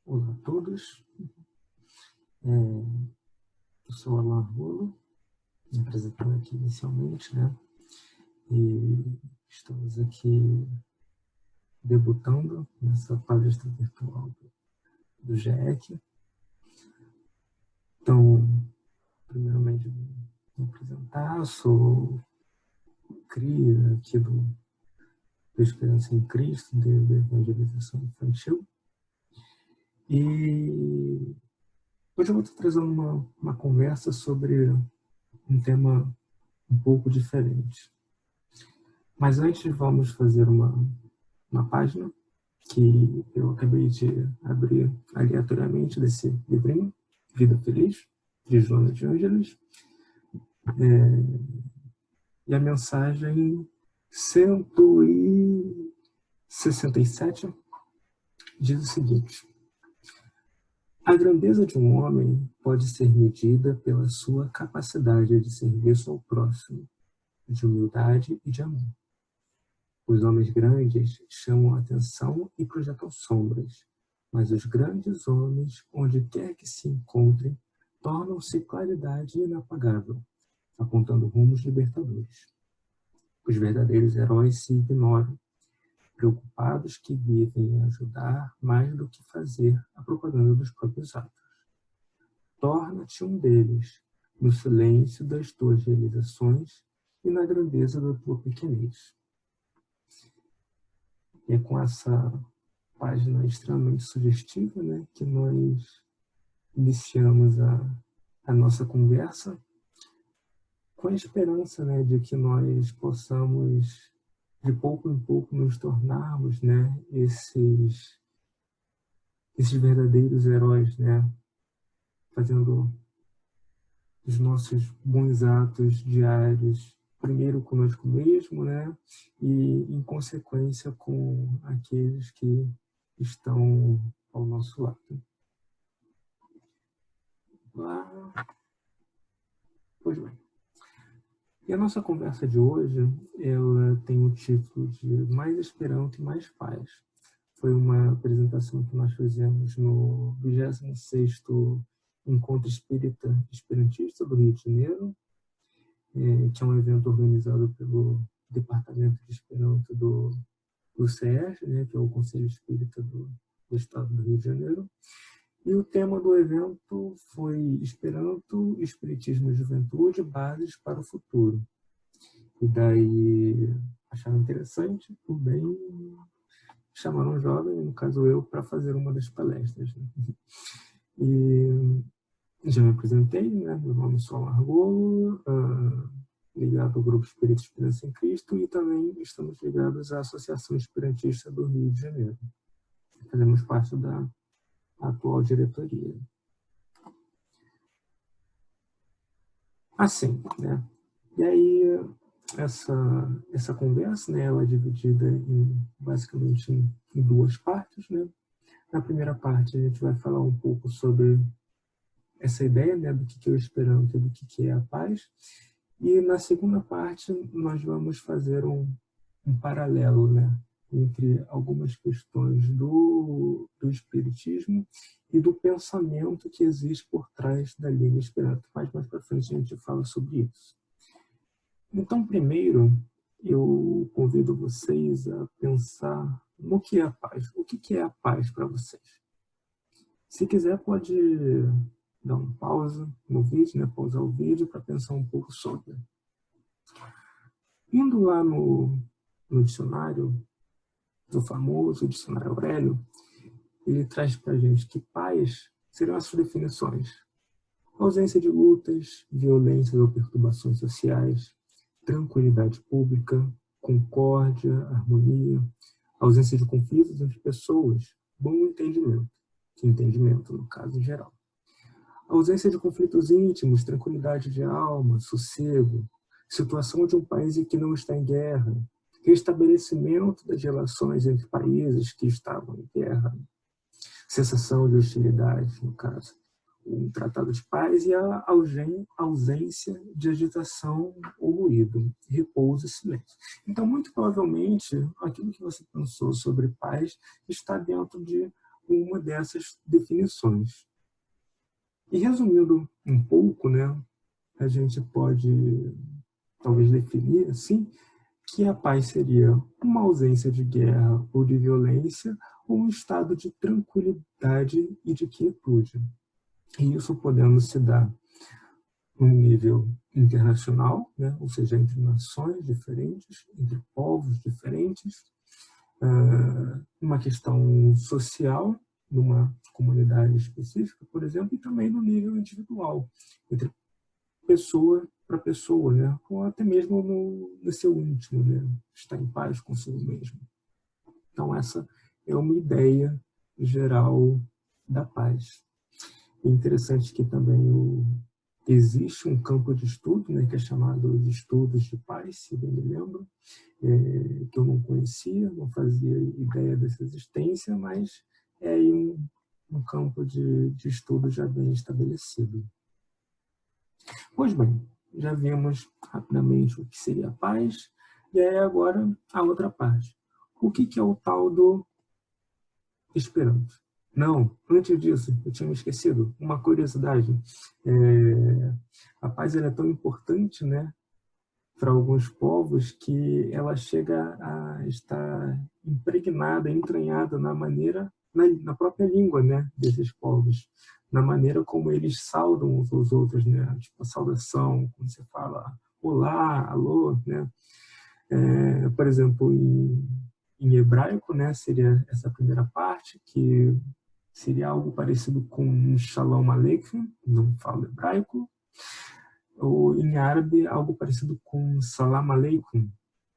Olá a todos, eu sou Alan Argolo, me apresentando aqui inicialmente, né? E estamos aqui debutando nessa palestra virtual do GEC. Então, primeiramente, vou me apresentar, sou CRI aqui do Esperança em Cristo, da Evangelização Infantil. E hoje eu vou estar trazendo uma conversa sobre um tema um pouco diferente. Mas antes vamos fazer uma página que eu acabei de abrir aleatoriamente desse livrinho, Vida Feliz, de Joana de Ângeles. E a mensagem 167 diz o seguinte: a grandeza de um homem pode ser medida pela sua capacidade de serviço ao próximo, de humildade e de amor. Os homens grandes chamam a atenção e projetam sombras, mas os grandes homens, onde quer que se encontrem, tornam-se claridade inapagável, apontando rumos libertadores. Os verdadeiros heróis se ignoram, preocupados que vivem em ajudar mais do que fazer a propaganda dos próprios atos. Torna-te um deles, no silêncio das tuas realizações e na grandeza da tua pequenez. E é com essa página extremamente sugestiva, né, que nós iniciamos a nossa conversa, com a esperança, né, de que nós possamos, de pouco em pouco, nos tornarmos, né, esses verdadeiros heróis, né, fazendo os nossos bons atos diários, primeiro conosco mesmo, né, e em consequência com aqueles que estão ao nosso lado. Pois bem. E a nossa conversa de hoje, ela tem o título de Mais Esperanto e Mais Paz. Foi uma apresentação que nós fizemos no 26º Encontro Espírita Esperantista do Rio de Janeiro, que é um evento organizado pelo Departamento de Esperanto do CERJ, né, que é o Conselho Espírita do Estado do Rio de Janeiro. E o tema do evento foi Esperanto, Espiritismo e Juventude, Bases para o Futuro. E daí acharam interessante, por bem, chamaram um jovem, no caso eu, para fazer uma das palestras. Né? E já me apresentei, né? Meu nome é Sol Argolo, ligado ao Grupo Espírita Esperança em Cristo, e também estamos ligados à Associação Esperantista do Rio de Janeiro. Fazemos parte da atual diretoria. Assim, né? E aí, essa conversa, né, ela é dividida basicamente em duas partes, né? Na primeira parte, a gente vai falar um pouco sobre essa ideia, né, do que é o Esperanto e do que é a paz. E na segunda parte, nós vamos fazer um paralelo, né, entre algumas questões do Espiritismo e do pensamento que existe por trás da língua Esperanto. Mas mais para frente a gente fala sobre isso. Então, primeiro, eu convido vocês a pensar no que é a paz. O que é a paz para vocês? Se quiser, pode dar uma pausa no vídeo, né, pausar o vídeo para pensar um pouco sobre. Indo lá no dicionário, do famoso dicionário Aurélio, ele traz para a gente que paz seriam as suas definições: ausência de lutas, violências ou perturbações sociais, tranquilidade pública, concórdia, harmonia, ausência de conflitos entre pessoas, bom entendimento no caso geral. Ausência de conflitos íntimos, tranquilidade de alma, sossego, situação de um país em que não está em guerra, restabelecimento das relações entre países que estavam em guerra, cessação de hostilidade, no caso, um tratado de paz e a ausência de agitação ou ruído, repouso e silêncio. Então, muito provavelmente, aquilo que você pensou sobre paz está dentro de uma dessas definições. E resumindo um pouco, né, a gente pode talvez definir assim, que a paz seria uma ausência de guerra ou de violência ou um estado de tranquilidade e de quietude. E isso podendo se dar num nível internacional, né, ou seja, entre nações diferentes, entre povos diferentes, uma questão social, numa comunidade específica, por exemplo, e também no nível individual, entre pessoa para pessoa, né? Ou até mesmo no seu íntimo, né? Estar em paz consigo mesmo. Então, essa é uma ideia geral da paz. É interessante que também existe um campo de estudo, né, que é chamado de estudos de paz, se bem me lembro, que eu não conhecia, não fazia ideia dessa existência, mas é aí um campo de estudo já bem estabelecido. Pois bem, já vimos rapidamente o que seria a paz, e aí agora a outra parte. O que é o tal do Esperanto? Não, antes disso, eu tinha me esquecido. Uma curiosidade. A paz é tão importante, né, para alguns povos que ela chega a estar impregnada, entranhada na maneira, na própria língua, né, desses povos, na maneira como eles saudam uns aos outros, né, tipo a saudação, quando você fala olá, alô, né, por exemplo, em hebraico, né, seria essa primeira parte, que seria algo parecido com Shalom Aleichem, não falo hebraico, ou em árabe, algo parecido com Salam Aleikum,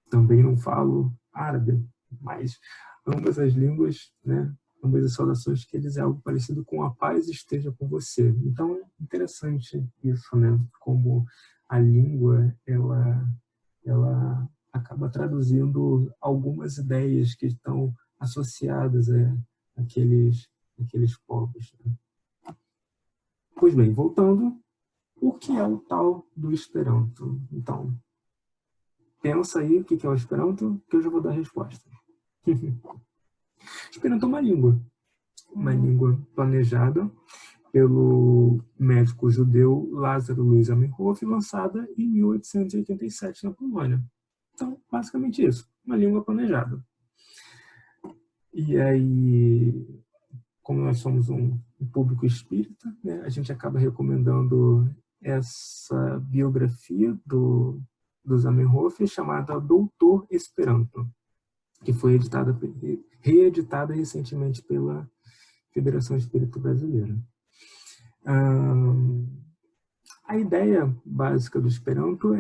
também não falo árabe, mas ambas as línguas, né, ambas as saudações que eles é algo parecido com a paz esteja com você. Então, é interessante isso, né, como a língua, ela acaba traduzindo algumas ideias que estão associadas àqueles povos. Né? Pois bem, voltando, o que é o tal do Esperanto? Então, pensa aí o que é o Esperanto, que eu já vou dar a resposta. Esperanto é uma língua planejada pelo médico judeu Lázaro Luiz Zamenhof, lançada em 1887 na Polônia. Então, basicamente isso, uma língua planejada. E aí, como nós somos um público espírita, né, a gente acaba recomendando essa biografia do Zamenhof, chamada Doutor Esperanto, que foi reeditada recentemente pela Federação Espírita Brasileira. A ideia básica do Esperanto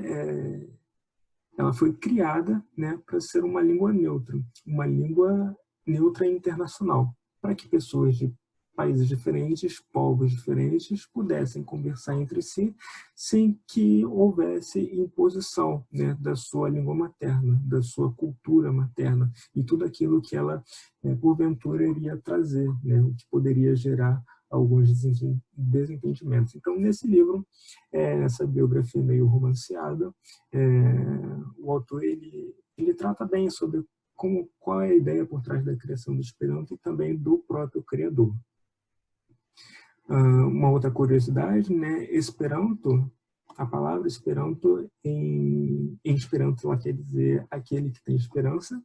ela foi criada, né, para ser uma língua neutra e internacional, para que pessoas de países diferentes, povos diferentes, pudessem conversar entre si sem que houvesse imposição, né, da sua língua materna, da sua cultura materna e tudo aquilo que ela, porventura, iria trazer, né, o que poderia gerar alguns desentendimentos. Então, nesse livro, essa biografia meio romanceada, o autor ele trata bem sobre qual é a ideia por trás da criação do Esperanto e também do próprio criador. Uma outra curiosidade, né? Esperanto, a palavra Esperanto em Esperanto ela quer dizer aquele que tem esperança,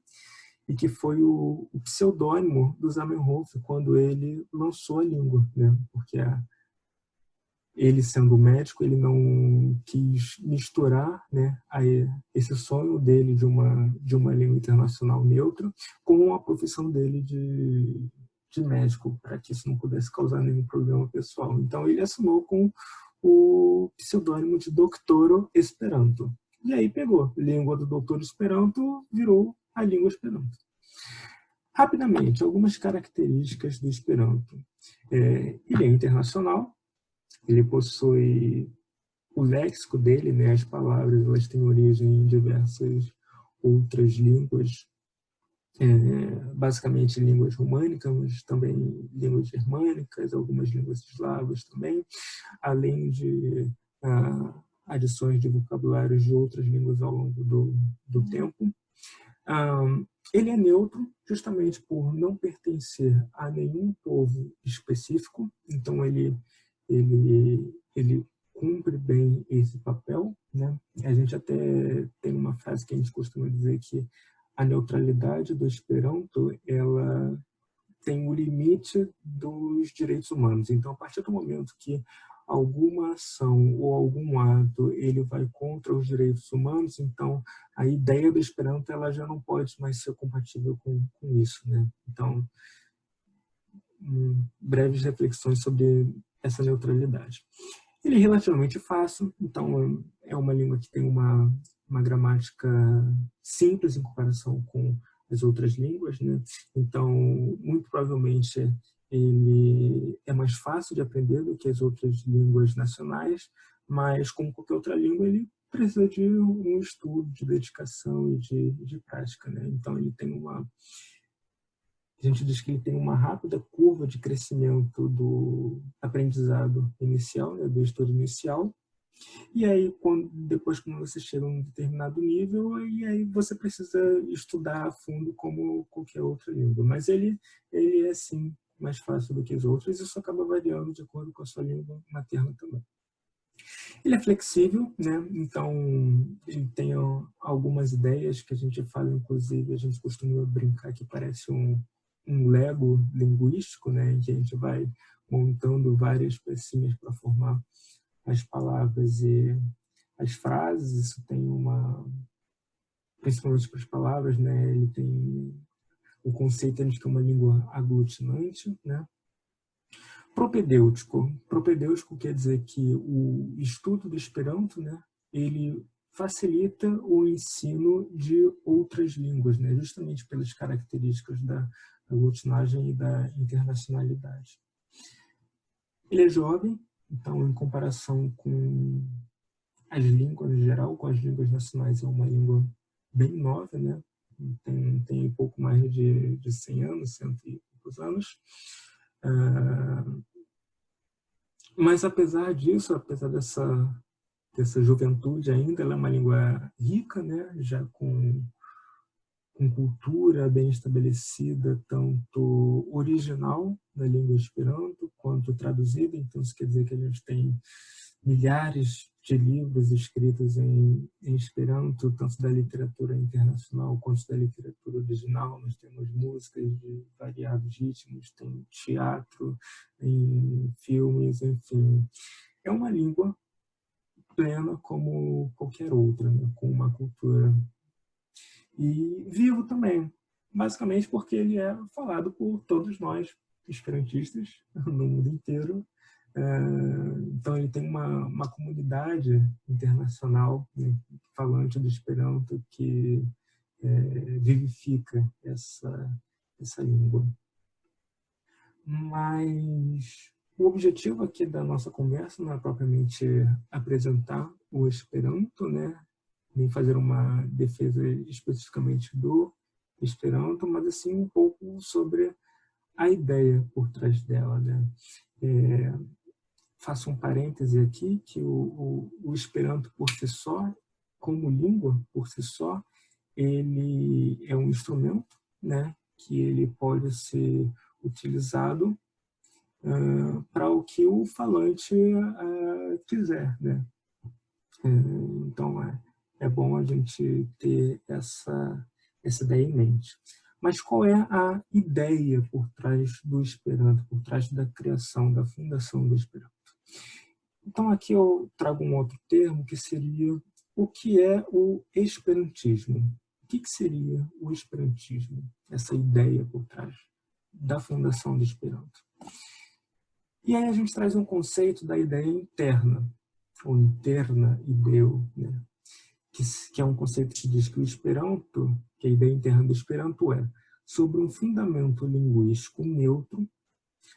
e que foi o pseudônimo do Zamenhof quando ele lançou a língua, né? Porque ele, sendo médico, ele não quis misturar, né, esse sonho dele de uma língua internacional neutra com a profissão dele de médico, para que isso não pudesse causar nenhum problema pessoal. Então, ele assinou com o pseudônimo de Doctoro Esperanto. E aí pegou. Língua do Doutor Esperanto virou a língua Esperanto. Rapidamente, algumas características do Esperanto. Ele é internacional, ele possui o léxico dele, né, as palavras, elas têm origem em diversas outras línguas basicamente línguas românicas, mas também línguas germânicas, algumas línguas eslavas também, além de adições de vocabulários de outras línguas ao longo do tempo. Ele é neutro justamente por não pertencer a nenhum povo específico, então ele cumpre bem esse papel, né? A gente até tem uma frase que a gente costuma dizer que a neutralidade do Esperanto, ela tem o limite dos direitos humanos. Então, a partir do momento que alguma ação ou algum ato ele vai contra os direitos humanos, então a ideia do Esperanto ela já não pode mais ser compatível com isso, né? Então, breves reflexões sobre essa neutralidade. Ele é relativamente fácil, então é uma língua que tem uma gramática simples em comparação com as outras línguas, né? Então, muito provavelmente, ele é mais fácil de aprender do que as outras línguas nacionais, mas, como qualquer outra língua, ele precisa de um estudo, de dedicação e de prática, né? Então, ele tem a gente diz que ele tem uma rápida curva de crescimento do aprendizado inicial, né, do estudo inicial, e aí depois quando você chega a um determinado nível, e aí você precisa estudar a fundo como qualquer outra língua. Mas ele é sim mais fácil do que os outros, e isso acaba variando de acordo com a sua língua materna também. Ele é flexível, né? Então ele tem algumas ideias que a gente fala, inclusive, a gente costuma brincar que parece um Lego linguístico, né? Em que a gente vai montando várias pecinhas para formar as palavras e as frases. Isso tem principalmente para as palavras, né? Ele tem o conceito de que é uma língua aglutinante, né? Propedêutico. Propedêutico quer dizer que o estudo do Esperanto, né, ele facilita o ensino de outras línguas, né, justamente pelas características da aglutinagem e da internacionalidade. Ele é jovem, então, em comparação com as línguas em geral, com as línguas nacionais, é uma língua bem nova, né? Tem pouco mais de 100 anos, 100 e poucos anos. Mas, apesar disso, apesar dessa juventude ainda, ela é uma língua rica, né? Já com cultura bem estabelecida, tanto original na língua Esperanto, quanto traduzida. Então, isso quer dizer que a gente tem milhares de livros escritos em Esperanto, tanto da literatura internacional quanto da literatura original. Nós temos músicas de variados ritmos, tem teatro, em filmes, enfim. É uma língua plena como qualquer outra, né? Com uma cultura. E vivo também, basicamente porque ele é falado por todos nós, esperantistas, no mundo inteiro. Então ele tem uma comunidade internacional, né, falante do Esperanto que vivifica essa língua. Mas o objetivo aqui da nossa conversa não é propriamente apresentar o Esperanto, né, nem fazer uma defesa especificamente do Esperanto, mas assim um pouco sobre a ideia por trás dela, né? Faço um parêntese aqui que o Esperanto por si só, como língua por si só, ele é um instrumento, né? Que ele pode ser utilizado para o que o falante quiser, né? Então é bom a gente ter essa ideia em mente. Mas qual é a ideia por trás do Esperanto, por trás da criação, da fundação do Esperanto? Então aqui eu trago um outro termo que seria o que é o esperantismo. O que seria o esperantismo? Essa ideia por trás da fundação do Esperanto. E aí a gente traz um conceito da ideia interna, ou interna ideu, né? Que é um conceito que diz que o Esperanto, que a ideia interna do Esperanto é, sobre um fundamento linguístico neutro,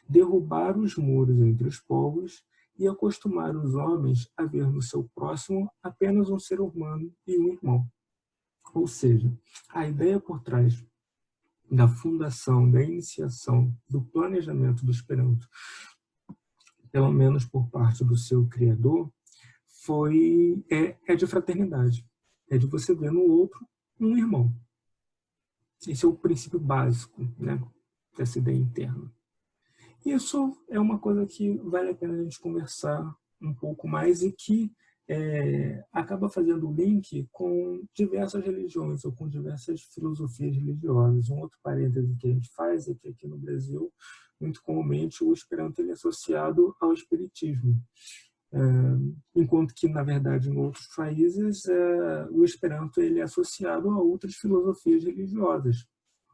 derrubar os muros entre os povos e acostumar os homens a ver no seu próximo apenas um ser humano e um irmão. Ou seja, a ideia por trás da fundação, da iniciação, do planejamento do Esperanto, pelo menos por parte do seu criador, é de fraternidade. É de você ver no outro um irmão. Esse é o princípio básico, né, dessa ideia interna. Isso é uma coisa que vale a pena a gente conversar um pouco mais e que acaba fazendo link com diversas religiões ou com diversas filosofias religiosas. Um outro parêntese que a gente faz é que aqui no Brasil, muito comumente, o Esperanto ele é associado ao espiritismo. Enquanto que, na verdade, em outros países, o Esperanto ele é associado a outras filosofias religiosas,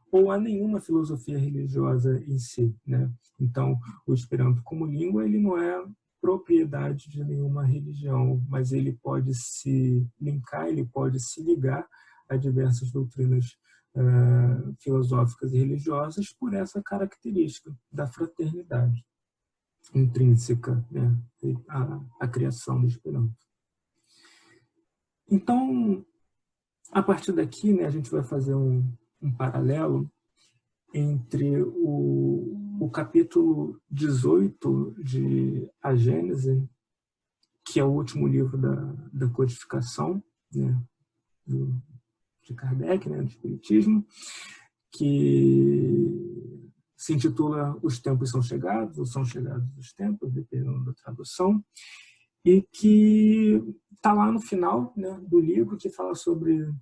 ou a nenhuma filosofia religiosa em si, né? Então, o Esperanto como língua, ele não é propriedade de nenhuma religião, mas ele pode se linkar, ele pode se ligar a diversas doutrinas filosóficas e religiosas por essa característica da fraternidade intrínseca, né, à criação do Esperanto. Então, a partir daqui, né, a gente vai fazer um paralelo entre o capítulo 18 de A Gênese, que é o último livro da codificação, né, de Kardec, né, do Espiritismo, que se intitula Os Tempos São Chegados, ou São Chegados os Tempos, dependendo da tradução, e que está lá no final, né, do livro, que fala sobre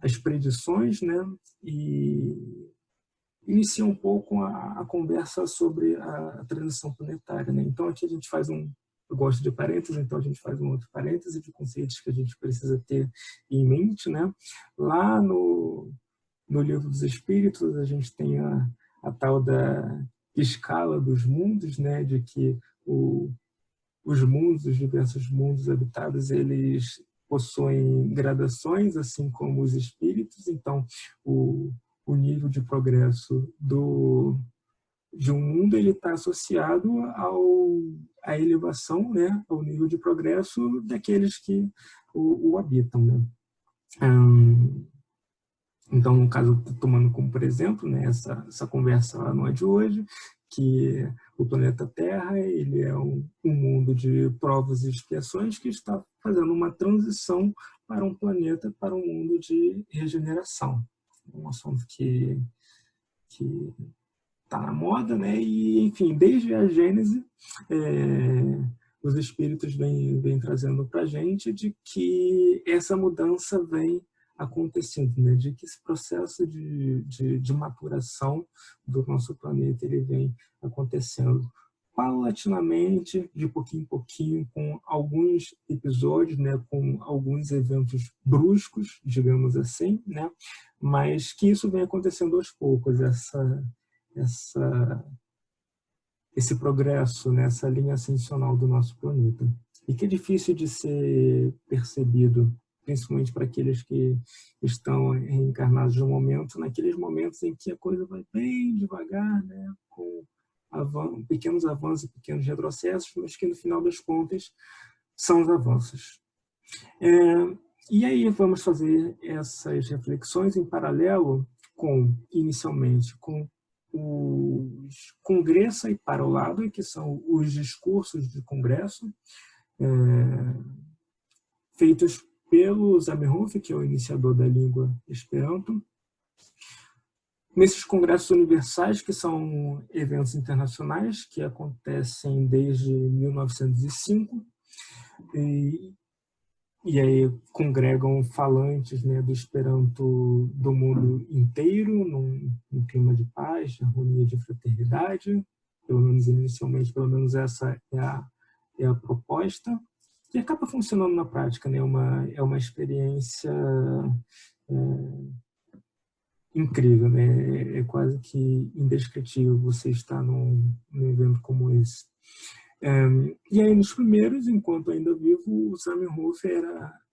as predições, né, e inicia um pouco a conversa sobre a transição planetária, né? Então aqui a gente faz eu gosto de parênteses, então a gente faz um outro parêntese de conceitos que a gente precisa ter em mente, né? Lá no Livro dos Espíritos a gente tem a tal da escala dos mundos, né? De que os mundos, os diversos mundos habitados, eles possuem gradações, assim como os espíritos. Então, o nível de progresso de um mundo ele está associado à elevação, né, ao nível de progresso daqueles que o habitam, né? Então, no caso, tomando como por exemplo, né, essa conversa não é de hoje, que o planeta Terra ele é um mundo de provas e expiações que está fazendo uma transição para um planeta, para um mundo de regeneração. Um assunto que está na moda, né? E, enfim, desde a Gênese, os espíritos vêm trazendo para a gente de que essa mudança vem acontecendo, né? De que esse processo de maturação do nosso planeta ele vem acontecendo paulatinamente, de pouquinho em pouquinho, com alguns episódios, né, com alguns eventos bruscos, digamos assim, né, mas que isso vem acontecendo aos poucos, esse progresso nessa linha ascensional do nosso planeta. E que é difícil de ser percebido, principalmente para aqueles que estão reencarnados no momento, naqueles momentos em que a coisa vai bem devagar, né, com pequenos avanços, pequenos retrocessos, mas que no final das contas são os avanços. E aí vamos fazer essas reflexões em paralelo inicialmente, com os Congresso e para o lado, que são os discursos de congresso, feitos pelo Zamenhof, que é o iniciador da língua Esperanto. Nesses congressos universais, que são eventos internacionais, que acontecem desde 1905, e aí congregam falantes, né, do Esperanto do mundo inteiro, num clima de paz, de harmonia, de fraternidade, pelo menos inicialmente, pelo menos essa é a proposta, e acaba funcionando na prática, né, é uma experiência incrível, né? É quase que indescritível você estar num evento como esse. E aí, nos primeiros, enquanto ainda vivo, o Zamenhof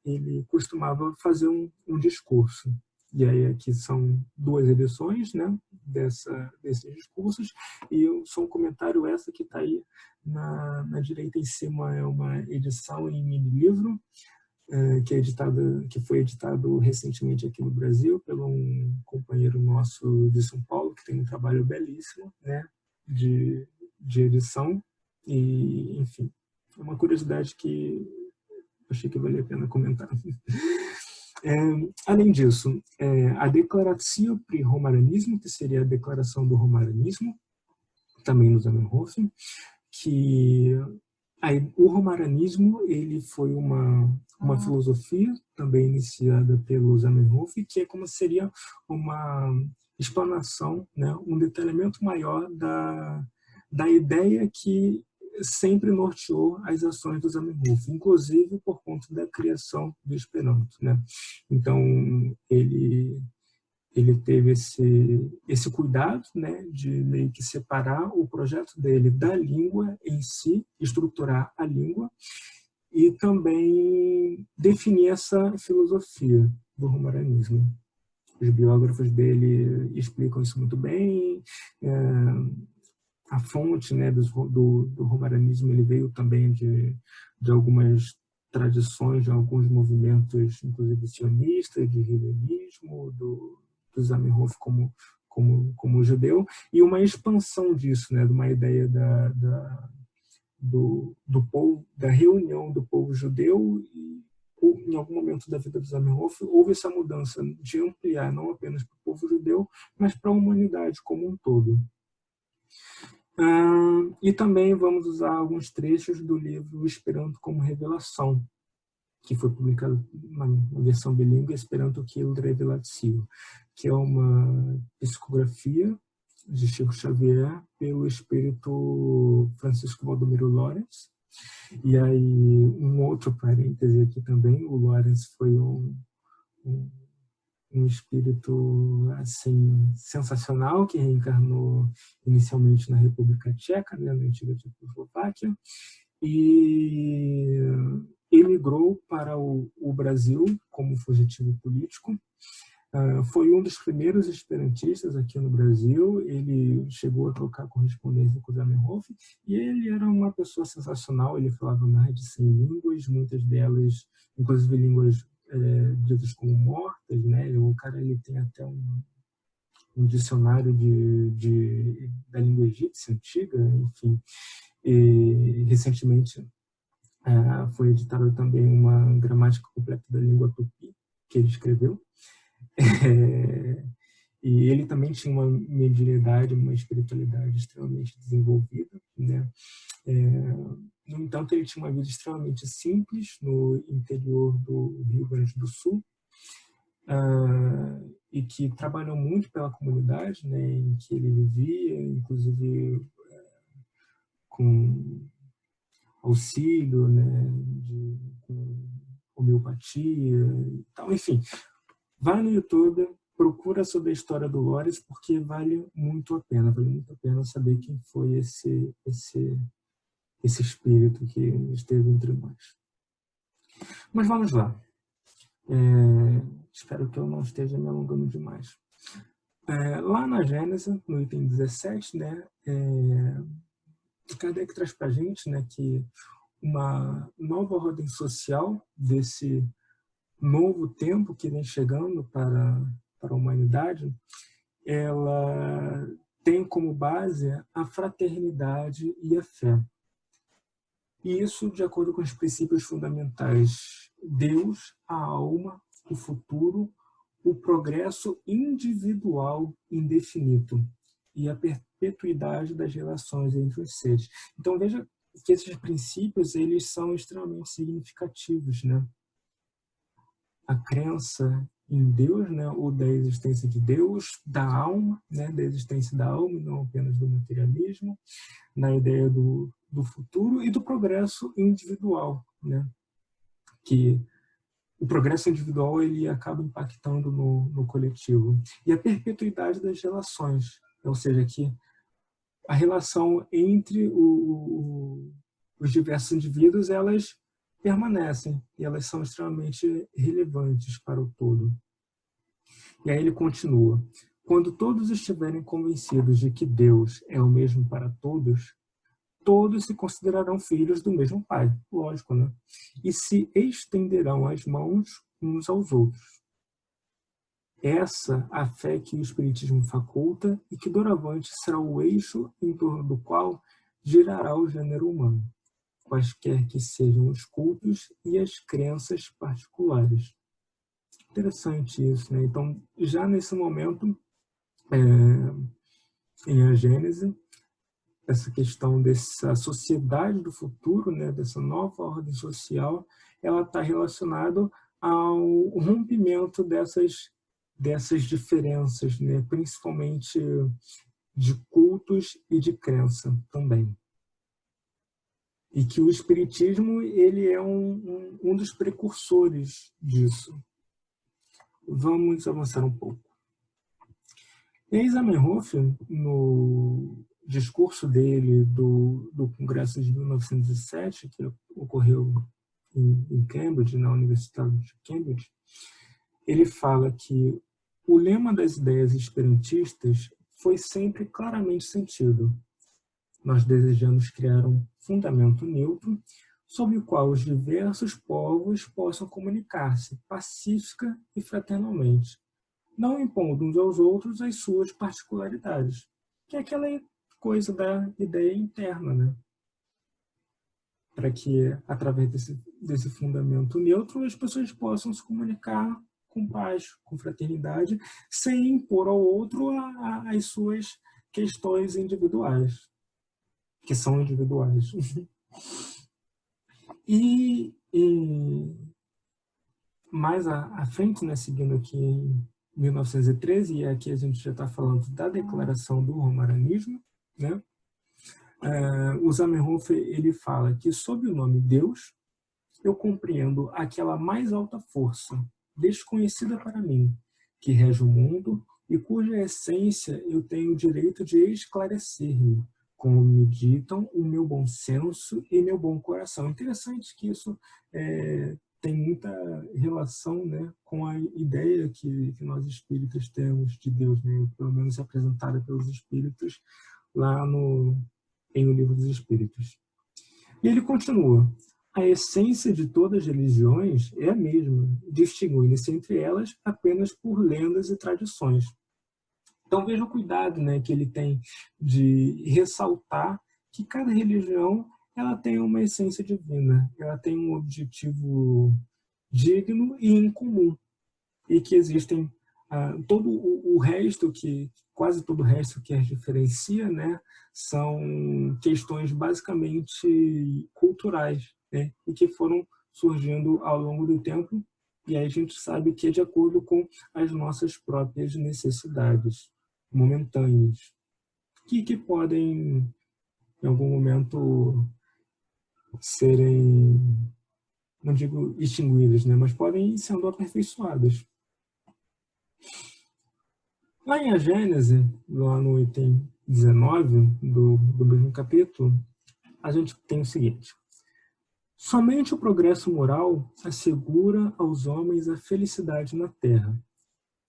ele costumava fazer um discurso. E aí aqui são 2 edições, né, desses discursos, e só um comentário, essa que está aí na direita em cima é uma edição em mini livro, que foi editado recentemente aqui no Brasil pelo um companheiro nosso de São Paulo, que tem um trabalho belíssimo, né, de edição. E, enfim, é uma curiosidade que achei que valia a pena comentar. Além disso, a Declaratio pri Romaranismo, que seria a declaração do Romaranismo, também no Zamenhof, que o romaranismo ele foi uma filosofia também iniciada pelo Zamenhof, que é como seria uma explanação, né, um detalhamento maior da ideia que sempre norteou as ações do Zamenhof, inclusive por conta da criação do Esperanto, né? Então ele teve esse cuidado, né, de meio que separar o projeto dele da língua em si, estruturar a língua e também definir essa filosofia do romaranismo. Os biógrafos dele explicam isso muito bem. A fonte, né, do romaranismo ele veio também de algumas tradições, de alguns movimentos, inclusive sionistas, de helenismo, do Zamenhof como judeu, e uma expansão disso, né, de uma ideia do povo, da reunião do povo judeu, e em algum momento da vida do Zamenhof houve essa mudança de ampliar não apenas para o povo judeu, mas para a humanidade como um todo. E também vamos usar alguns trechos do livro Esperanto como Revelação, que foi publicado na versão bilíngue Esperanto kiel Revelatio, que é uma psicografia de Chico Xavier pelo espírito Francisco Valdomiro Lorenz. E aí, um outro parêntese aqui também, o Lorenz foi um espírito assim sensacional que reencarnou inicialmente na República Tcheca, né, na antiga Tchecoslováquia, e emigrou para o Brasil como fugitivo político. Foi um dos primeiros esperantistas aqui no Brasil. Ele chegou a trocar correspondência com o Zamenhof e ele era uma pessoa sensacional. Ele falava mais de 100 línguas, muitas delas, inclusive línguas ditas como mortas, né? O cara ele tem até um dicionário da língua egípcia antiga, enfim. E recentemente foi editada também uma gramática completa da língua tupi que ele escreveu. E ele também tinha uma mediunidade, uma espiritualidade extremamente desenvolvida, né? No entanto, ele tinha uma vida extremamente simples no interior do Rio Grande do Sul, e que trabalhou muito pela comunidade, né, em que ele vivia, inclusive com auxílio, né, com homeopatia e tal. Enfim, vai no YouTube, procura sobre a história do Lorenz, porque vale muito a pena saber quem foi esse espírito que esteve entre nós. Mas vamos lá. Espero que eu não esteja me alongando demais. Lá na Gênese, no item 17, né, Kardec traz para a gente, né, que uma nova ordem social desse novo tempo que vem chegando para a humanidade, ela tem como base a fraternidade e a fé. E isso de acordo com os princípios fundamentais: Deus, a alma, o futuro, o progresso individual indefinido e a perpetuidade das relações entre os seres. Então veja que esses princípios eles são extremamente significativos, né? A crença em Deus, né, ou da existência de Deus, da alma, né, da existência da alma, não apenas do materialismo, na ideia do futuro e do progresso individual, né, que o progresso individual ele acaba impactando no coletivo. E a perpetuidade das relações, ou seja, que a relação entre os diversos indivíduos, elas permanecem e elas são extremamente relevantes para o todo. E aí ele continua: quando todos estiverem convencidos de que Deus é o mesmo para todos, todos se considerarão filhos do mesmo Pai, lógico, né? E se estenderão as mãos uns aos outros. Essa a fé que o Espiritismo faculta e que doravante será o eixo em torno do qual girará o gênero humano, quaisquer que sejam os cultos e as crenças particulares. Interessante isso, né? Então, já nesse momento, em A Gênese, essa questão dessa sociedade do futuro, né, dessa nova ordem social, ela está relacionada ao rompimento dessas diferenças, né, principalmente de cultos e de crença também. E que o Espiritismo ele é um dos precursores disso. Vamos avançar um pouco. E Zamenhof, no discurso dele do Congresso de 1907, que ocorreu em Cambridge, na Universidade de Cambridge, ele fala que o lema das ideias esperantistas foi sempre claramente sentido. Nós desejamos criar um fundamento neutro sobre o qual os diversos povos possam comunicar-se pacífica e fraternalmente, não impondo uns aos outros as suas particularidades, que é aquela coisa da ideia interna, né? Para que, através desse fundamento neutro, as pessoas possam se comunicar com paz, com fraternidade, sem impor ao outro as suas questões individuais, que são individuais. E mais à frente, né, seguindo aqui em 1913, e aqui a gente já está falando da declaração do romaranismo, né? O Zamenhof ele fala que, sob o nome Deus, eu compreendo aquela mais alta força, desconhecida para mim, que rege o mundo e cuja essência eu tenho o direito de esclarecer-me, como me ditam o meu bom senso e meu bom coração. Interessante que isso tem muita relação, né, com a ideia que nós espíritas temos de Deus, né, pelo menos apresentada pelos espíritos lá em O Livro dos Espíritos. E ele continua: a essência de todas as religiões é a mesma, distinguindo-se entre elas apenas por lendas e tradições. Então veja o cuidado, né, que ele tem de ressaltar que cada religião ela tem uma essência divina, ela tem um objetivo digno e incomum, e que existem todo o resto, quase todo o resto que as diferencia, né, são questões basicamente culturais, né, e que foram surgindo ao longo do tempo, e aí a gente sabe que é de acordo com as nossas próprias necessidades momentâneas, que podem, em algum momento, serem, não digo extinguidas, né, mas podem ir sendo aperfeiçoadas. Lá em A Gênese, lá no item 19 do mesmo capítulo, a gente tem o seguinte: somente o progresso moral assegura aos homens a felicidade na terra,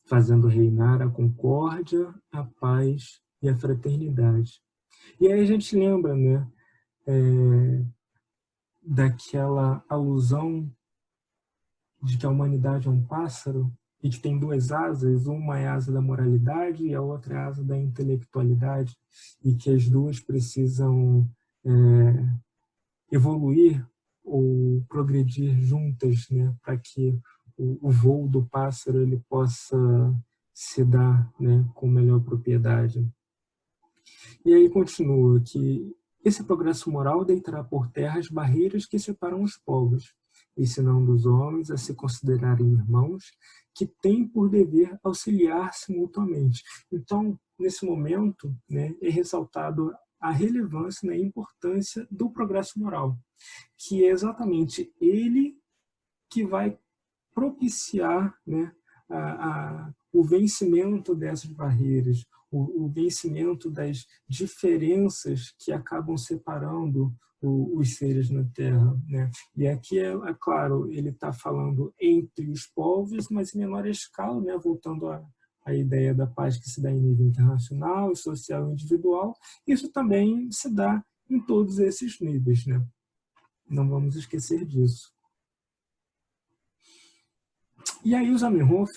fazendo reinar a concórdia, a paz e a fraternidade. E aí a gente lembra, né, daquela alusão de que a humanidade é um pássaro e que tem duas asas, uma é a asa da moralidade e a outra é a asa da intelectualidade, e que as duas precisam evoluir ou progredir juntas, né, para que o voo do pássaro ele possa se dar, né, com melhor propriedade. E aí continua que esse progresso moral deitará por terra as barreiras que separam os povos, ensinando os homens a se considerarem irmãos que têm por dever auxiliar-se mutuamente. Então, nesse momento, né, é ressaltado a relevância e a importância do progresso moral, que é exatamente ele que vai propiciar, né, o vencimento dessas barreiras, o vencimento das diferenças que acabam separando os seres na Terra, né? E aqui, é claro, ele está falando entre os povos, mas em menor escala, né? Voltando à ideia da paz que se dá em nível internacional, social e individual, isso também se dá em todos esses níveis, né? Não vamos esquecer disso. E aí o Zamenhof,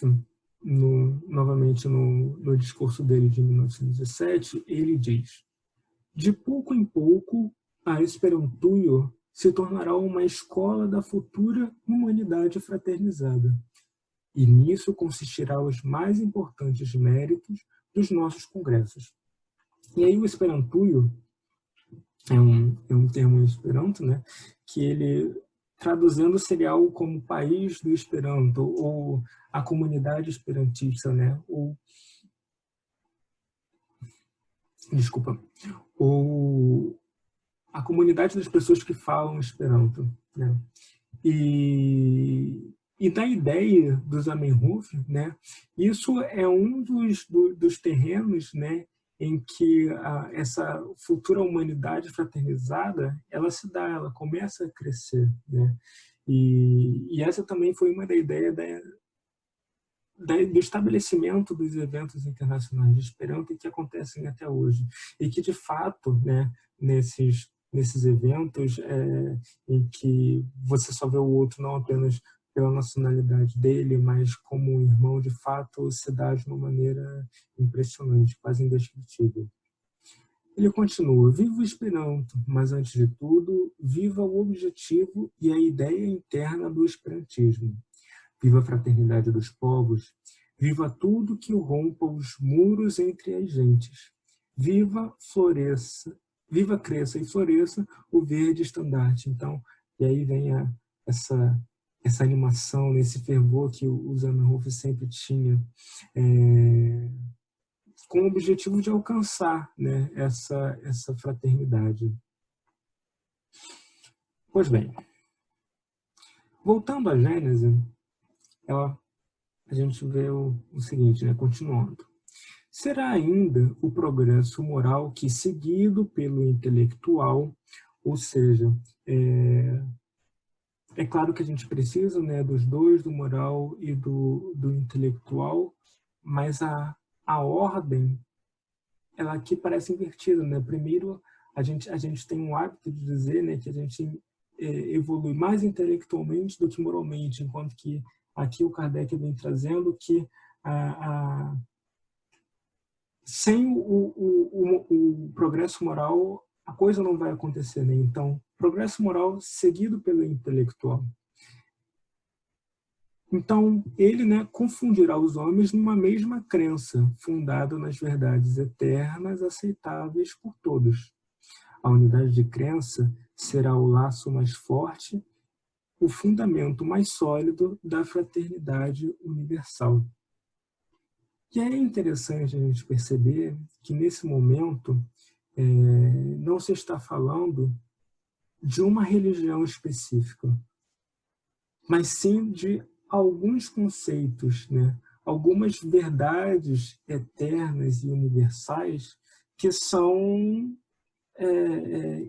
novamente no discurso dele de 1917, ele diz: de pouco em pouco, a Esperantujo se tornará uma escola da futura humanidade fraternizada. E nisso consistirá os mais importantes méritos dos nossos congressos. E aí o Esperantujo é um termo em Esperanto, né, que ele, traduzindo, seria algo como país do Esperanto, ou a comunidade esperantista, né, ou a comunidade das pessoas que falam Esperanto, né. E da ideia do Zamenhof, né, isso é um dos terrenos, né, em que essa futura humanidade fraternizada, ela se dá, ela começa a crescer, né? E essa também foi uma da ideia do estabelecimento dos eventos internacionais de Esperanto que acontecem até hoje. E que, de fato, né, nesses eventos em que você só vê o outro não apenas pela nacionalidade dele, mas como um irmão, de fato, se dá de uma maneira impressionante, quase indescritível. Ele continua: viva o Esperanto, mas antes de tudo, viva o objetivo e a ideia interna do esperantismo. Viva a fraternidade dos povos, viva tudo que rompa os muros entre as gentes. Viva, cresça e floresça o verde estandarte. Então, e aí vem essa animação, esse fervor que o Zamenhof sempre tinha, com o objetivo de alcançar, né, essa fraternidade. Pois bem, voltando à Gênese, a gente vê o seguinte, né, continuando. Será ainda o progresso moral que, seguido pelo intelectual, ou seja, é claro que a gente precisa, né, dos dois, do moral e do intelectual, mas a ordem, ela aqui parece invertida, né? Primeiro, a gente tem um hábito de dizer, né, que a gente evolui mais intelectualmente do que moralmente, enquanto que aqui o Kardec vem trazendo que sem o progresso moral, a coisa não vai acontecer, né? Então, progresso moral seguido pelo intelectual. Então, ele, né, confundirá os homens numa mesma crença, fundada nas verdades eternas, aceitáveis por todos. A unidade de crença será o laço mais forte, o fundamento mais sólido da fraternidade universal. E é interessante a gente perceber que, nesse momento, não se está falando de uma religião específica, mas sim de alguns conceitos, né? Algumas verdades eternas e universais que são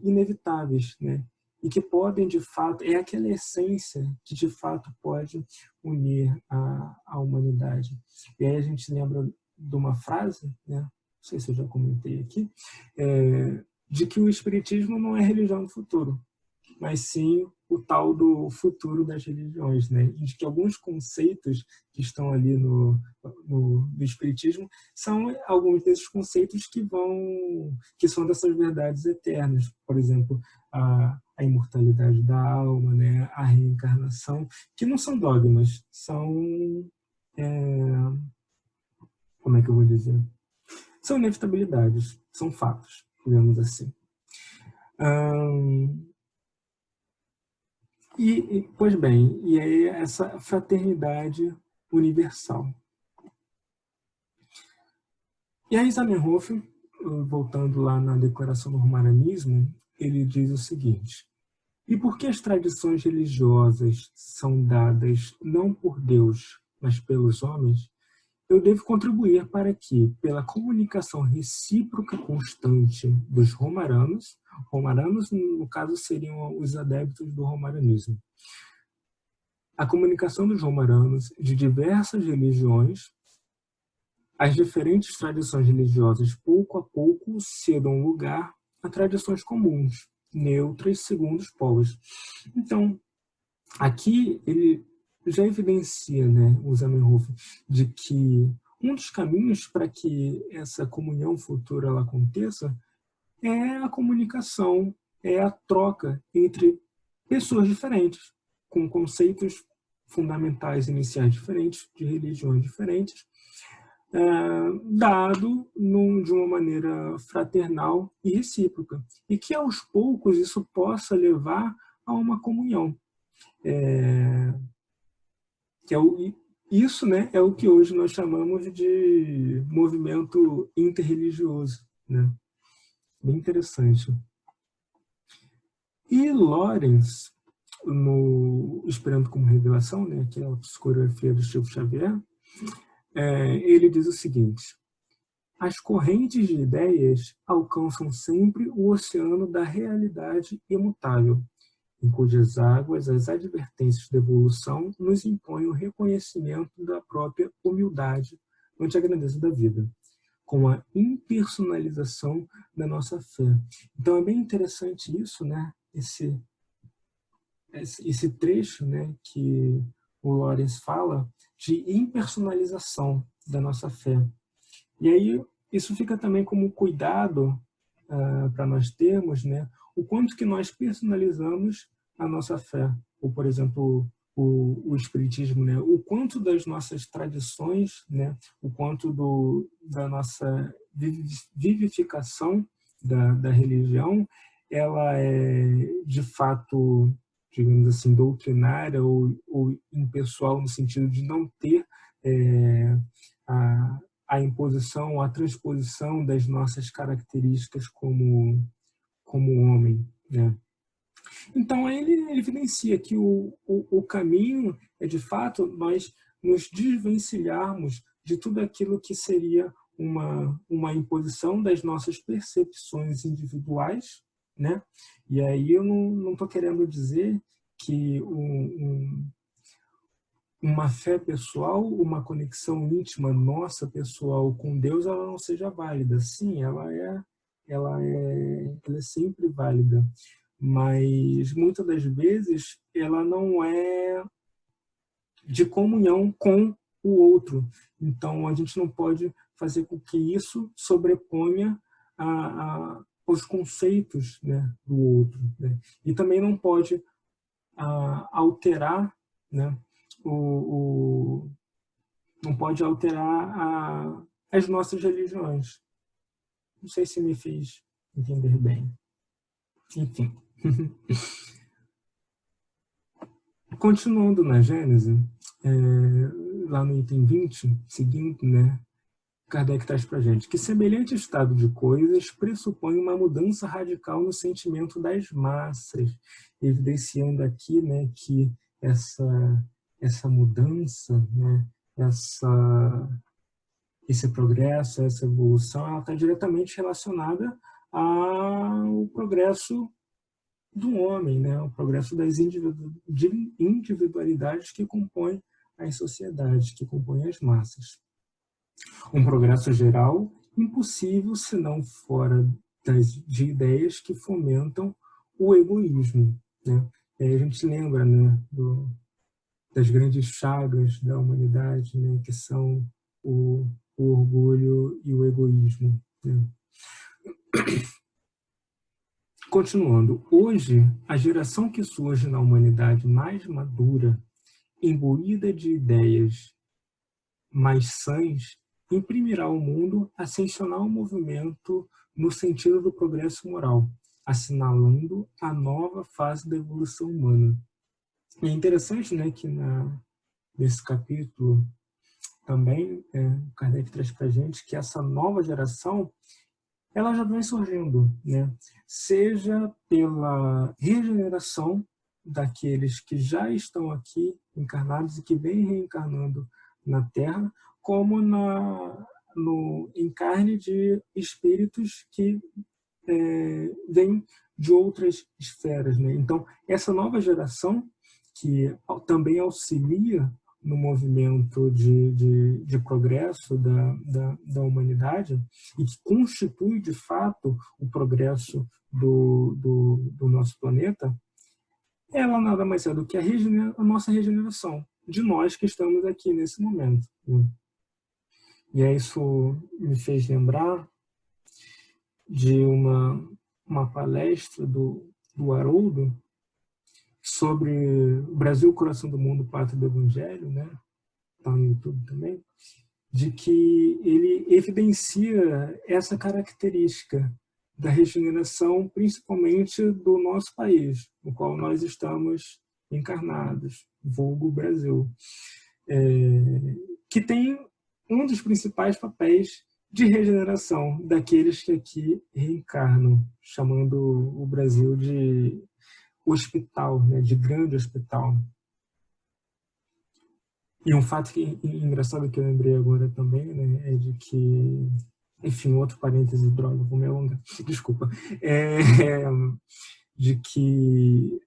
inevitáveis, né? E que podem, de fato, é aquela essência que, de fato, pode unir a humanidade. E aí a gente lembra de uma frase, né? Não sei se eu já comentei aqui, de que o Espiritismo não é religião do futuro, mas sim o tal do futuro das religiões, né? E de que alguns conceitos que estão ali no Espiritismo são alguns desses conceitos que são dessas verdades eternas. Por exemplo, a imortalidade da alma, né? A reencarnação, que não são dogmas, são... como é que eu vou dizer? São inevitabilidades, são fatos, digamos assim. Pois bem, e aí essa fraternidade universal. E aí Zamenhof, voltando lá na Declaração do Romaranismo, ele diz o seguinte: e porque as tradições religiosas são dadas não por Deus, mas pelos homens, eu devo contribuir para que, pela comunicação recíproca constante dos romaranos, no caso, seriam os adeptos do romaranismo, a comunicação dos romaranos de diversas religiões, as diferentes tradições religiosas pouco a pouco cedam lugar a tradições comuns, neutras segundo os povos. Então, aqui ele já evidencia, né, o Zamenhof, de que um dos caminhos para que essa comunhão futura ela aconteça é a comunicação, é a troca entre pessoas diferentes, com conceitos fundamentais iniciais diferentes, de religiões diferentes, dado de uma maneira fraternal e recíproca. E que, aos poucos, isso possa levar a uma comunhão. Isso, né, é o que hoje nós chamamos de movimento interreligioso. Né? Bem interessante. E Lorenz, no Esperando como Revelação, né, que é a psicografia do Chico Xavier, ele diz o seguinte: as correntes de ideias alcançam sempre o oceano da realidade imutável, em cujas águas as advertências da evolução nos impõem o reconhecimento da própria humildade ante a grandeza da vida, com a impersonalização da nossa fé. Então é bem interessante isso, né? Esse trecho, né, que o Lorenz fala de impersonalização da nossa fé. E aí isso fica também como cuidado para nós termos, né, o quanto que nós personalizamos a nossa fé. Ou, por exemplo, o Espiritismo, né, o quanto das nossas tradições, né, o quanto da nossa vivificação da religião, ela é, de fato, digamos assim, doutrinária ou impessoal, no sentido de não ter a imposição, a transposição das nossas características como homem. Né? Então, ele evidencia que o caminho é, de fato, nós nos desvencilharmos de tudo aquilo que seria uma imposição das nossas percepções individuais, né? E aí eu não estou querendo dizer que uma fé pessoal, uma conexão íntima nossa pessoal com Deus, ela não seja válida. Sim, ela é sempre válida, mas muitas das vezes ela não é de comunhão com o outro. Então a gente não pode fazer com que isso sobreponha os conceitos, né, do outro, né? E também não pode alterar, né, não pode alterar as nossas religiões. Não sei se me fiz entender bem. Enfim. Continuando na Gênese, lá no item 20, seguindo, né, Kardec traz para a gente que semelhante estado de coisas pressupõe uma mudança radical no sentimento das massas, evidenciando aqui, né, que essa mudança, né, esse progresso, essa evolução, ela está diretamente relacionada ao progresso do homem, né, o progresso das individualidades que compõem as sociedades, que compõem as massas. Um progresso geral impossível se não fora de ideias que fomentam o egoísmo. Né? E aí a gente lembra, né, das grandes chagas da humanidade, né, que são o orgulho e o egoísmo. Né? Continuando, hoje, a geração que surge na humanidade mais madura, imbuída de ideias mais sãs, imprimirá ao mundo ascensional movimento no sentido do progresso moral, assinalando a nova fase da evolução humana. E é interessante, né, que nesse capítulo também, Kardec traz para a gente que essa nova geração ela já vem surgindo, né? Seja pela regeneração daqueles que já estão aqui encarnados e que vêm reencarnando na Terra, como no encarne de espíritos que vêm de outras esferas. Né? Então, essa nova geração, que também auxilia no movimento de progresso da humanidade e que constitui, de fato, o progresso do nosso planeta, ela nada mais é do que a nossa regeneração, de nós que estamos aqui nesse momento, né? E aí isso me fez lembrar de uma palestra do Haroldo sobre o Brasil, coração do mundo, pátria do Evangelho, né? Tá no YouTube também, de que ele evidencia essa característica da regeneração, principalmente do nosso país, no qual nós estamos encarnados, vulgo Brasil, que tem um dos principais papéis de regeneração daqueles que aqui reencarnam, chamando o Brasil de hospital, né, de grande hospital. E um fato engraçado que eu lembrei agora também, né, é de que, enfim, outro parêntese, droga, vou me alongar, desculpa, de que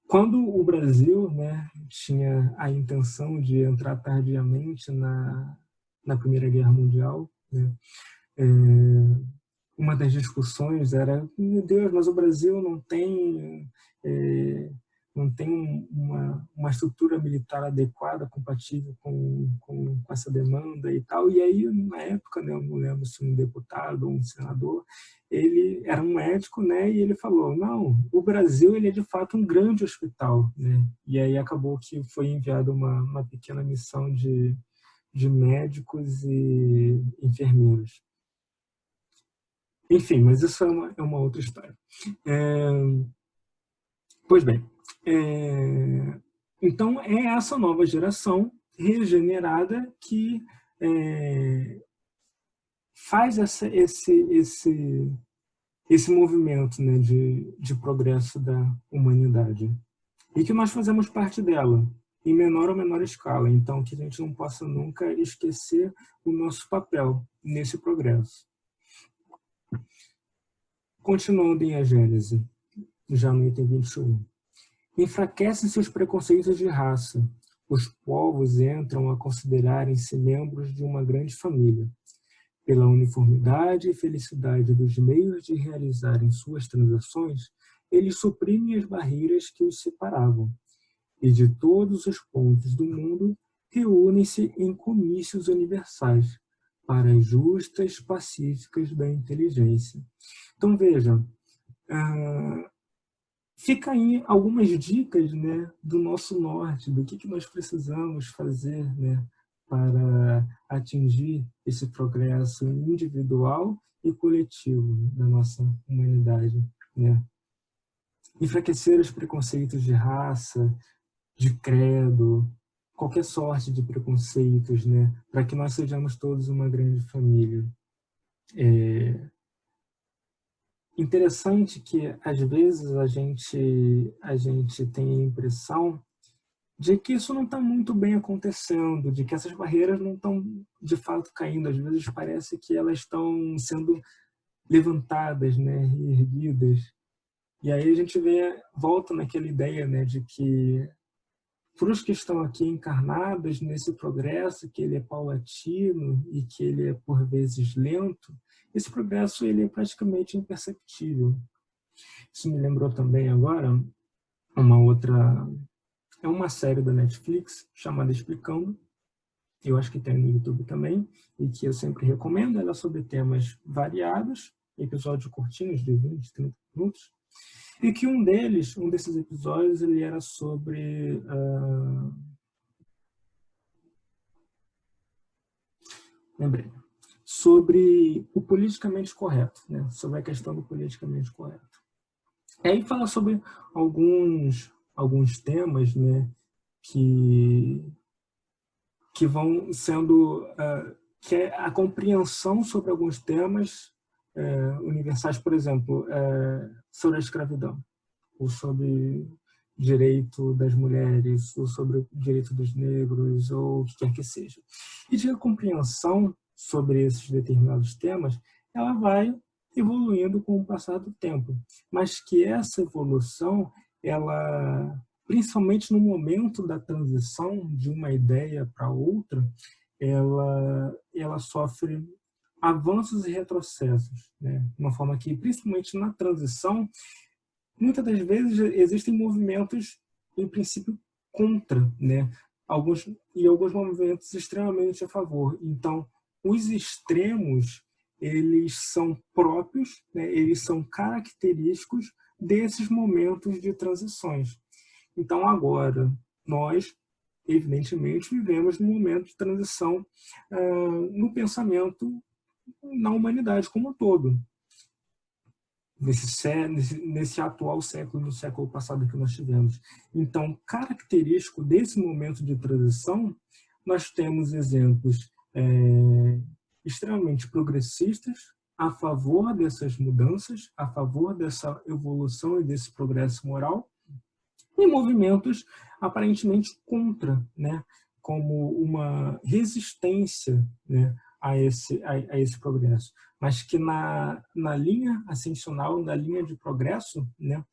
quando o Brasil, né, tinha a intenção de entrar tardiamente na Primeira Guerra Mundial, né, uma das discussões era, meu Deus, mas o Brasil não tem uma estrutura militar adequada, compatível com essa demanda e tal. E aí, na época, né, eu não lembro se um deputado ou um senador, ele era um médico, né, e ele falou, não, o Brasil ele é de fato um grande hospital, né? E aí acabou que foi enviada uma pequena missão de médicos e enfermeiros. Enfim, mas isso é uma outra história. Pois bem, então é essa nova geração regenerada que faz esse movimento, né, de progresso da humanidade. E que nós fazemos parte dela, em menor ou menor escala. Então, que a gente não possa nunca esquecer o nosso papel nesse progresso. Continuando em A Gênese, já no item 21. Enfraquecem-se os preconceitos de raça. Os povos entram a considerarem-se membros de uma grande família. Pela uniformidade e felicidade dos meios de realizarem suas transações, eles suprimem as barreiras que os separavam. E de todos os pontos do mundo, reúnem-se em comícios universais, para as justas pacíficas da inteligência. Então, vejam, fica aí algumas dicas, né, do nosso norte, do que nós precisamos fazer, né, para atingir esse progresso individual e coletivo da nossa humanidade, né? Enfraquecer os preconceitos de raça, de credo, qualquer sorte de preconceitos, né, para que nós sejamos todos uma grande família. Interessante que, às vezes, a gente tem a impressão de que isso não está muito bem acontecendo, de que essas barreiras não estão, de fato, caindo. Às vezes parece que elas estão sendo levantadas, né, erguidas. E aí a gente volta naquela ideia, né, de que para os que estão aqui encarnados nesse progresso, que ele é paulatino e que ele é, por vezes, lento, esse progresso ele é praticamente imperceptível. Isso me lembrou também agora é uma série da Netflix chamada Explicando, eu acho que tem no YouTube também, e que eu sempre recomendo. Ela é sobre temas variados, episódios curtinhos de 20, 30 minutos, e que um desses episódios, ele era sobre sobre o politicamente correto, né? Sobre a questão do politicamente correto. E aí fala sobre alguns temas, né, que vão sendo que é a compreensão sobre alguns temas universais, por exemplo, sobre a escravidão, ou sobre direito das mulheres, ou sobre o direito dos negros, ou o que quer que seja. E de compreensão sobre esses determinados temas, ela vai evoluindo com o passar do tempo, mas que essa evolução ela principalmente no momento da transição de uma ideia para outra, ela sofre avanços e retrocessos, né? De uma forma que, principalmente na transição, muitas das vezes existem movimentos, em princípio, contra, né? Alguns movimentos extremamente a favor. Então, os extremos, eles são próprios, né? Eles são característicos desses momentos de transições. Então, agora, nós, evidentemente, vivemos num momento de transição no pensamento na humanidade como um todo. Nesse atual século, no século passado que nós tivemos. Então, característico desse momento de transição, nós temos exemplos extremamente progressistas a favor dessas mudanças, a favor dessa evolução e desse progresso moral, e movimentos aparentemente contra, né, como uma resistência, né, a esse progresso, mas que na linha ascensional, na linha de progresso, né,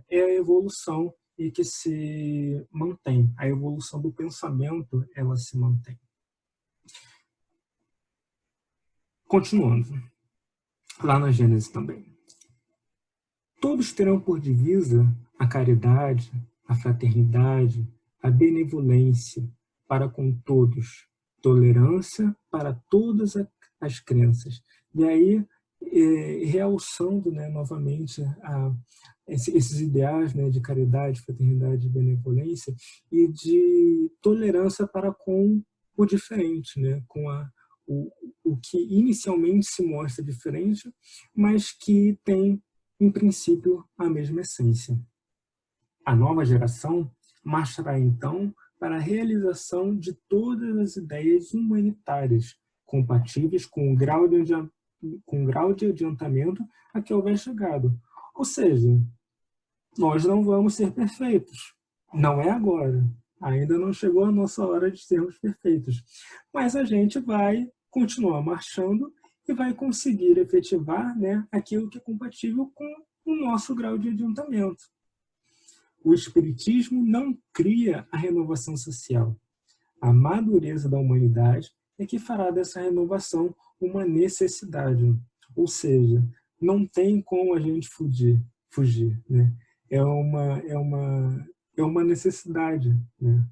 é a evolução e que se mantém. A evolução do pensamento, ela se mantém. Continuando, lá na Gênesis também. Todos terão por divisa a caridade, a fraternidade, a benevolência para com todos, tolerância para todas as crenças. E aí, realçando, né, novamente esses ideais, né, de caridade, fraternidade e benevolência e de tolerância para com o diferente, né, com o que inicialmente se mostra diferente, mas que tem, em princípio, a mesma essência. A nova geração marchará, então, para a realização de todas as ideias humanitárias, compatíveis com o grau de adiantamento a que houver chegado. Ou seja, nós não vamos ser perfeitos. Não é agora. Ainda não chegou a nossa hora de sermos perfeitos. Mas a gente vai continuar marchando e vai conseguir efetivar, né, aquilo que é compatível com o nosso grau de adiantamento. O Espiritismo não cria a renovação social. A madureza da humanidade é que fará dessa renovação uma necessidade. Ou seja, não tem como a gente fugir, né? É uma necessidade, né?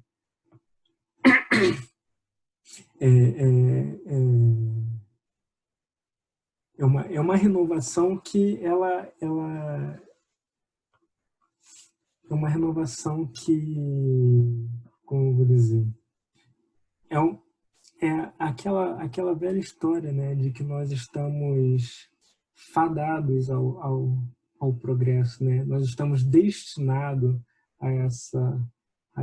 É uma renovação que ela é uma renovação que, como eu vou dizer, é aquela velha história, né, de que nós estamos fadados ao progresso, né? Nós estamos destinados a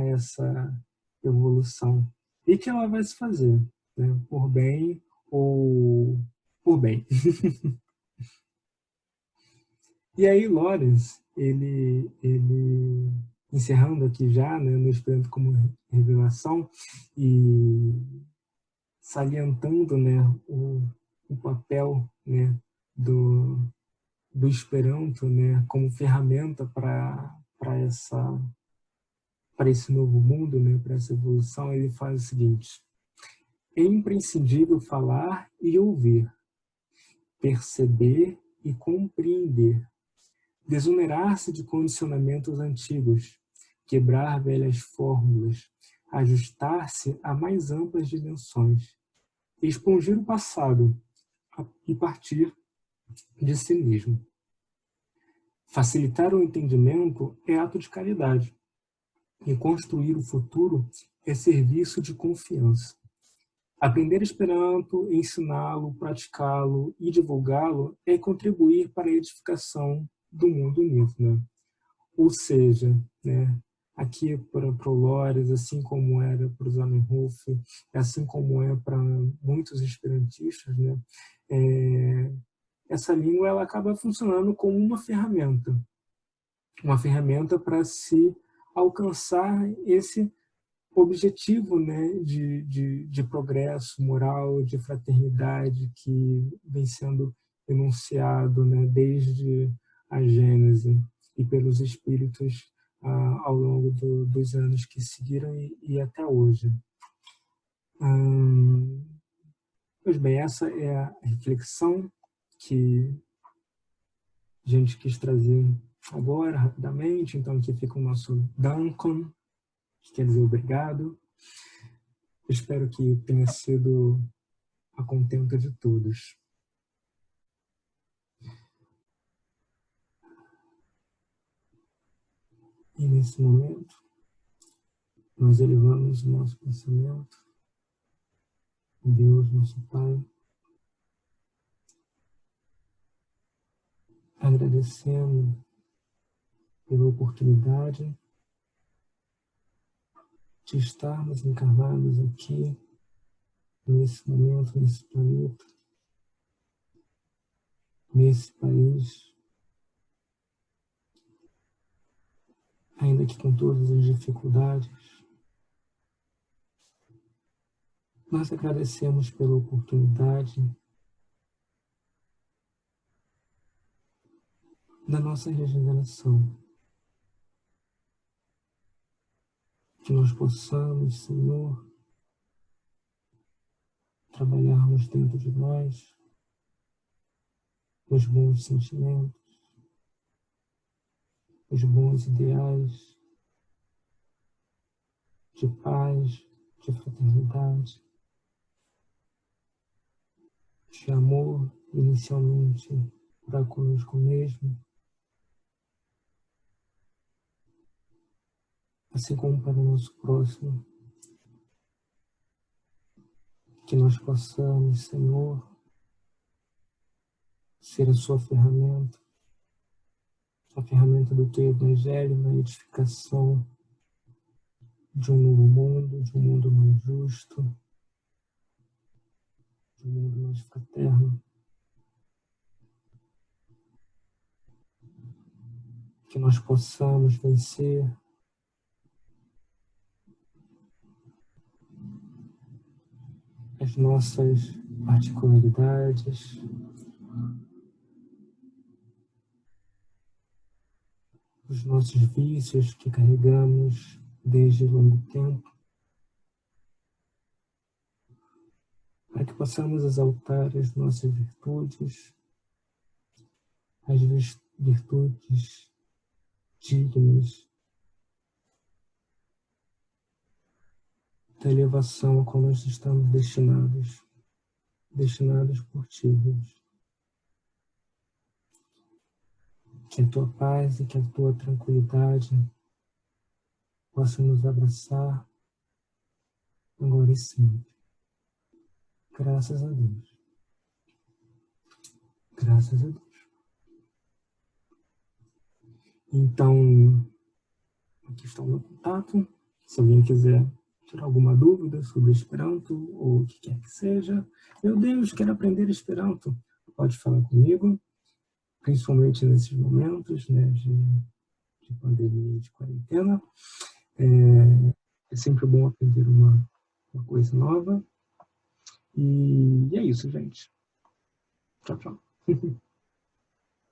essa evolução e que ela vai se fazer, né, por bem ou por bem. E aí Lawrence, ele encerrando aqui já, né, no Esperanto como revelação e salientando, né, o papel, né, do Esperanto, né, como ferramenta para esse novo mundo, né, para essa evolução, ele faz o seguinte: é imprescindível falar e ouvir, perceber e compreender, desonerar-se de condicionamentos antigos, quebrar velhas fórmulas, ajustar-se a mais amplas dimensões, expungir o passado e partir de si mesmo. Facilitar o entendimento é ato de caridade, e construir o futuro é serviço de confiança. Aprender Esperanto, ensiná-lo, praticá-lo e divulgá-lo é contribuir para a edificação do mundo unido, né? Ou seja, né, aqui para o Lores, assim como era para o Zamenhof, assim como é para muitos esperantistas, né, essa língua ela acaba funcionando como uma ferramenta para se alcançar esse objetivo, né, de progresso moral, de fraternidade que vem sendo enunciado, né, desde a Gênese e pelos espíritos ao longo dos anos que seguiram e até hoje. Pois bem, essa é a reflexão que a gente quis trazer agora, rapidamente. Então, aqui fica o nosso Duncan, que quer dizer obrigado. Espero que tenha sido a contento de todos. E nesse momento, nós elevamos o nosso pensamento a Deus, nosso Pai, agradecendo pela oportunidade de estarmos encarnados aqui, nesse momento, nesse planeta, nesse país, ainda que com todas as dificuldades. Nós agradecemos pela oportunidade da nossa regeneração, que nós possamos, Senhor, trabalharmos dentro de nós os bons sentimentos, os bons ideais de paz, de fraternidade, de amor, inicialmente para conosco mesmo, assim como para o nosso próximo. Que nós possamos, Senhor, ser a sua ferramenta, a ferramenta do teu Evangelho na edificação de um novo mundo, de um mundo mais justo, de um mundo mais fraterno. Que nós possamos vencer as nossas particularidades, os nossos vícios que carregamos desde longo tempo, para que possamos exaltar as nossas virtudes, as virtudes dignas da elevação a qual nós estamos destinados por Ti, Deus. Que a Tua paz e que a Tua tranquilidade possam nos abraçar agora e sempre. Graças a Deus. Graças a Deus. Então, aqui está o meu contato. Se alguém quiser tirar alguma dúvida sobre Esperanto ou o que quer que seja, meu Deus, quero aprender Esperanto, pode falar comigo, principalmente nesses momentos, né, de pandemia e de quarentena. É sempre bom aprender uma coisa nova. E é isso, gente. Tchau, tchau.